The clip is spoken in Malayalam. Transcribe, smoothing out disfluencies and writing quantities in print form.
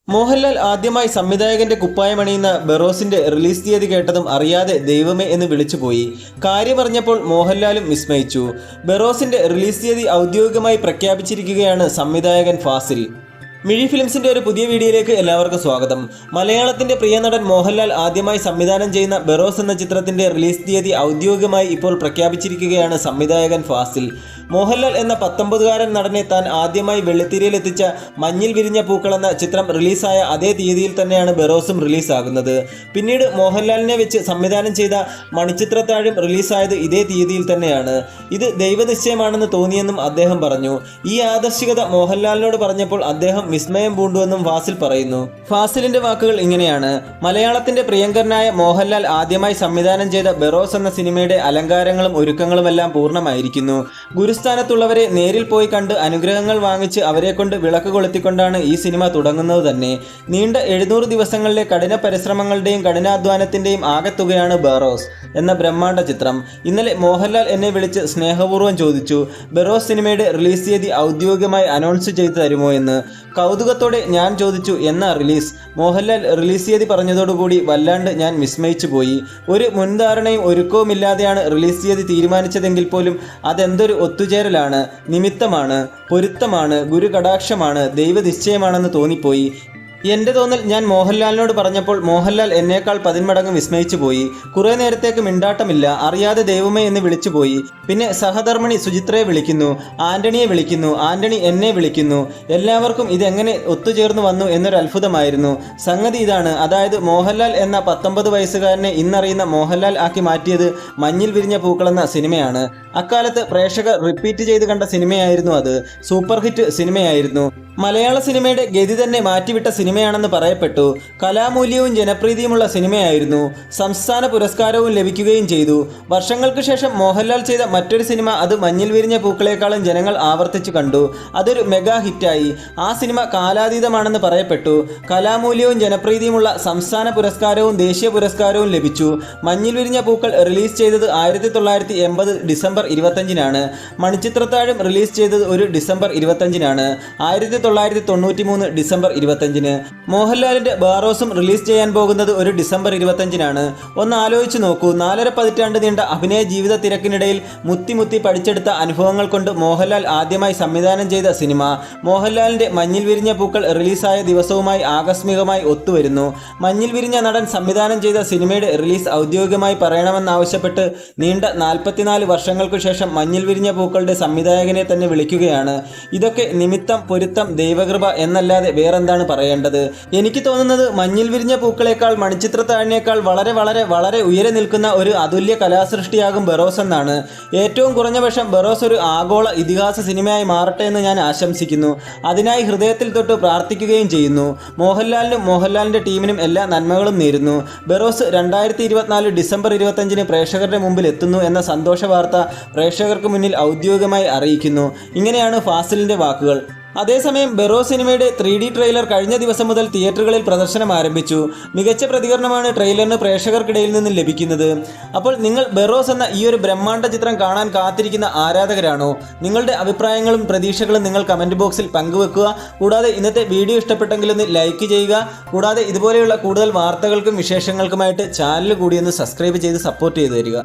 മോഹൻലാൽ ആദ്യമായി സംവിധായകന്റെ കുപ്പായമണിയുന്ന ബെറോസിന്റെ റിലീസ് തീയതി കേട്ടതും അറിയാതെ ദൈവമേ എന്ന് വിളിച്ചുപോയി. കാര്യമറിഞ്ഞപ്പോൾ മോഹൻലാലും വിസ്മയിച്ചു. ബെറോസിന്റെ റിലീസ് തീയതി ഔദ്യോഗികമായി പ്രഖ്യാപിച്ചിരിക്കുകയാണ് സംവിധായകൻ ഫാസിൽ. മിഴി ഫിലിംസിന്റെ ഒരു പുതിയ വീഡിയോയിലേക്ക് എല്ലാവർക്കും സ്വാഗതം. മലയാളത്തിന്റെ പ്രിയ നടൻ മോഹൻലാൽ ആദ്യമായി സംവിധാനം ചെയ്യുന്ന ബെറോസ് എന്ന ചിത്രത്തിന്റെ റിലീസ് തീയതി ഔദ്യോഗികമായി ഇപ്പോൾ പ്രഖ്യാപിച്ചിരിക്കുകയാണ് സംവിധായകൻ ഫാസിൽ. മോഹൻലാൽ എന്ന 19-കാരൻ നടനെ താൻ ആദ്യമായി വെള്ളിത്തിരയിൽ എത്തിച്ച മഞ്ഞിൽ വിരിഞ്ഞ പൂക്കൾ എന്ന ചിത്രം റിലീസായ അതേ തീയതിയിൽ തന്നെയാണ് ബെറോസും റിലീസാകുന്നത്. പിന്നീട് മോഹൻലാലിനെ വെച്ച് സംവിധാനം ചെയ്ത മണിച്ചിത്രത്താഴും റിലീസായത് ഇതേ തീയതിയിൽ തന്നെയാണ്. ഇത് ദൈവനിശ്ചയമാണെന്ന് തോന്നിയെന്നും അദ്ദേഹം പറഞ്ഞു. ഈ ആദർശികത മോഹൻലാലിനോട് പറഞ്ഞപ്പോൾ അദ്ദേഹം വിസ്മയം പൂണ്ടുവെന്നും ഫാസിൽ പറയുന്നു. ഫാസിലിന്റെ വാക്കുകൾ ഇങ്ങനെയാണ്: മലയാളത്തിന്റെ പ്രിയങ്കരനായ മോഹൻലാൽ ആദ്യമായി സംവിധാനം ചെയ്ത ബെറോസ് എന്ന സിനിമയുടെ അലങ്കാരങ്ങളും ഒരുക്കങ്ങളുമെല്ലാം പൂർണ്ണമായിരിക്കുന്നു. ഗുരുസ്ഥാനത്തുള്ളവരെ നേരിൽ പോയി കണ്ട് അനുഗ്രഹങ്ങൾ വാങ്ങിച്ച് അവരെ കൊണ്ട് വിളക്ക് കൊളുത്തിക്കൊണ്ടാണ് ഈ സിനിമ തുടങ്ങുന്നത് തന്നെ. നീണ്ട 700 ദിവസങ്ങളിലെ കഠിന പരിശ്രമങ്ങളുടെയും കഠിനാധ്വാനത്തിന്റെയും ആകെത്തുകയാണ് ബെറോസ് എന്ന ബ്രഹ്മാണ്ഡ ചിത്രം. ഇന്നലെ മോഹൻലാൽ എന്നെ വിളിച്ച് സ്നേഹപൂർവ്വം ചോദിച്ചു, ബെറോസ് സിനിമയുടെ റിലീസ് തീയതി ഔദ്യോഗികമായി അനൗൺസ് ചെയ്തു തരുമോ എന്ന്. കൗതുകത്തോടെ ഞാൻ ചോദിച്ചു, എന്നാ റിലീസ്? മോഹൻലാൽ റിലീസ് തീയതി പറഞ്ഞതോടുകൂടി വല്ലാണ്ട് ഞാൻ വിസ്മയിച്ചു പോയി. ഒരു മുൻധാരണയും ഒരുക്കവുമില്ലാതെയാണ് റിലീസ് തീയതി തീരുമാനിച്ചതെങ്കിൽ പോലും അതെന്തൊരു ഒത്തുചേരലാണ്, നിമിത്തമാണ്, പൊരുത്തമാണ്, ഗുരുകടാക്ഷമാണ്, ദൈവനിശ്ചയമാണെന്ന് തോന്നിപ്പോയി. എൻ്റെ തോന്നൽ ഞാൻ മോഹൻലാലിനോട് പറഞ്ഞപ്പോൾ മോഹൻലാൽ എന്നേക്കാൾ 10 മടങ്ങ് വിസ്മയിച്ചു പോയി. കുറേ നേരത്തേക്ക് മിണ്ടാട്ടമില്ല, അറിയാതെ ദൈവമേ എന്ന് വിളിച്ചുപോയി. പിന്നെ സഹധർമ്മിണി സുചിത്രയെ വിളിക്കുന്നു, ആന്റണിയെ വിളിക്കുന്നു, ആന്റണി എന്നെ വിളിക്കുന്നു. എല്ലാവർക്കും ഇതെങ്ങനെ ഒത്തുചേർന്ന് വന്നു എന്നൊരു അത്ഭുതമായിരുന്നു. സംഗതി ഇതാണ്, അതായത് മോഹൻലാൽ എന്ന 19 വയസ്സുകാരനെ ഇന്നറിയുന്ന മോഹൻലാൽ ആക്കി മാറ്റിയത് മഞ്ഞിൽ വിരിഞ്ഞ പൂക്കൾ എന്ന സിനിമയാണ്. അക്കാലത്ത് പ്രേക്ഷകർ റിപ്പീറ്റ് ചെയ്ത് കണ്ട സിനിമയായിരുന്നു അത്. സൂപ്പർ ഹിറ്റ് സിനിമയായിരുന്നു. മലയാള സിനിമയുടെ ഗതി തന്നെ മാറ്റിവിട്ട സിനിമയാണെന്ന് പറയപ്പെട്ടു. കലാമൂല്യവും ജനപ്രീതിയുമുള്ള സിനിമയായിരുന്നു. സംസ്ഥാന പുരസ്കാരവും ലഭിക്കുകയും ചെയ്തു. വർഷങ്ങൾക്ക് ശേഷം മോഹൻലാൽ ചെയ്ത മറ്റൊരു സിനിമ, അത് മഞ്ഞിൽ വിരിഞ്ഞ പൂക്കളെക്കാളും ജനങ്ങൾ ആവർത്തിച്ചു കണ്ടു. അതൊരു മെഗാ ഹിറ്റായി. ആ സിനിമ കാലാതീതമാണെന്ന് പറയപ്പെട്ടു. കലാമൂല്യവും ജനപ്രീതിയുമുള്ള സംസ്ഥാന പുരസ്കാരവും ദേശീയ പുരസ്കാരവും ലഭിച്ചു. മഞ്ഞിൽ വിരിഞ്ഞ പൂക്കൾ റിലീസ് ചെയ്തത് 1980 ഡിസംബർ 25-നാണ്. മണിച്ചിത്രത്താഴും റിലീസ് ചെയ്തത് ഒരു ഡിസംബർ 25-നാണ്. 1993 ഡിസംബർ 25-ന്. മോഹൻലാലിന്റെ ബെറോസും റിലീസ് ചെയ്യാൻ പോകുന്നത് ഒരു ഡിസംബർ 25-നാണ്. ഒന്ന് ആലോചിച്ച് നോക്കൂ, 4.5 പതിറ്റാണ്ട് നീണ്ട അഭിനയ ജീവിത തിരക്കിനിടയിൽ മുത്തി പഠിച്ചെടുത്ത അനുഭവങ്ങൾ കൊണ്ട് മോഹൻലാൽ ആദ്യമായി സംവിധാനം ചെയ്ത സിനിമ മോഹൻലാലിന്റെ മഞ്ഞിൽ വിരിഞ്ഞ പൂക്കൾ റിലീസായ ദിവസവുമായി ആകസ്മികമായി ഒത്തുവരുന്നു. മഞ്ഞിൽ വിരിഞ്ഞ നടൻ സംവിധാനം ചെയ്ത സിനിമയുടെ റിലീസ് ഔദ്യോഗികമായി പറയണമെന്നാവശ്യപ്പെട്ട് നീണ്ട 44 വർഷങ്ങൾക്കു ശേഷം മഞ്ഞിൽ വിരിഞ്ഞ പൂക്കളുടെ സംവിധായകനെ തന്നെ വിളിക്കുകയാണ്. ഇതൊക്കെ നിമിത്തം, പൊരുത്തം, ദൈവകൃപ എന്നല്ലാതെ വേറെന്താണ് പറയേണ്ടത്? എനിക്ക് തോന്നുന്നത് മഞ്ഞിൽ വിരിഞ്ഞ പൂക്കളേക്കാൾ മണിച്ചിത്രത്താഴിനേക്കാൾ വളരെ വളരെ വളരെ ഉയരെ നിൽക്കുന്ന ഒരു അതുല്യ കലാസൃഷ്ടിയാകും ബെറോസ് എന്നാണ്. ഏറ്റവും കുറഞ്ഞ പക്ഷം ബെറോസ് ഒരു ആഗോള ഇതിഹാസ സിനിമയായി മാറട്ടെ എന്ന് ഞാൻ ആശംസിക്കുന്നു. അതിനായി ഹൃദയത്തിൽ തൊട്ട് പ്രാർത്ഥിക്കുകയും ചെയ്യുന്നു. മോഹൻലാലിനും മോഹൻലാലിന്റെ ടീമിനും എല്ലാ നന്മകളും നേരുന്നു. ബെറോസ് 2024 ഡിസംബർ 25-ന് പ്രേക്ഷകരുടെ മുമ്പിൽ എത്തുന്നു എന്ന സന്തോഷ വാർത്ത പ്രേക്ഷകർക്ക് മുന്നിൽ ഔദ്യോഗികമായി അറിയിക്കുന്നു. ഇങ്ങനെയാണ് ഫാസിലിന്റെ വാക്കുകൾ. അതേസമയം ബെറോസ് സിനിമയുടെ 3D ട്രെയിലർ കഴിഞ്ഞ ദിവസം മുതൽ തിയേറ്ററുകളിൽ പ്രദർശനം ആരംഭിച്ചു. മികച്ച പ്രതികരണമാണ് ട്രെയിലറിന് പ്രേക്ഷകർക്കിടയിൽ നിന്നും ലഭിക്കുന്നത്. അപ്പോൾ നിങ്ങൾ ബെറോസ് എന്ന ഈ ഒരു ബ്രഹ്മാണ്ഡ ചിത്രം കാണാൻ കാത്തിരിക്കുന്ന ആരാധകരാണോ? നിങ്ങളുടെ അഭിപ്രായങ്ങളും പ്രതീക്ഷകളും നിങ്ങൾ കമൻറ്റ് ബോക്സിൽ പങ്കുവെക്കുക. കൂടാതെ ഇന്നത്തെ വീഡിയോ ഇഷ്ടപ്പെട്ടെങ്കിൽ ഒന്ന് ലൈക്ക് ചെയ്യുക. കൂടാതെ ഇതുപോലെയുള്ള കൂടുതൽ വാർത്തകൾക്കും വിശേഷങ്ങൾക്കുമായിട്ട് ചാനൽ കൂടി ഒന്ന് സബ്സ്ക്രൈബ് ചെയ്ത് സപ്പോർട്ട് ചെയ്തു തരിക.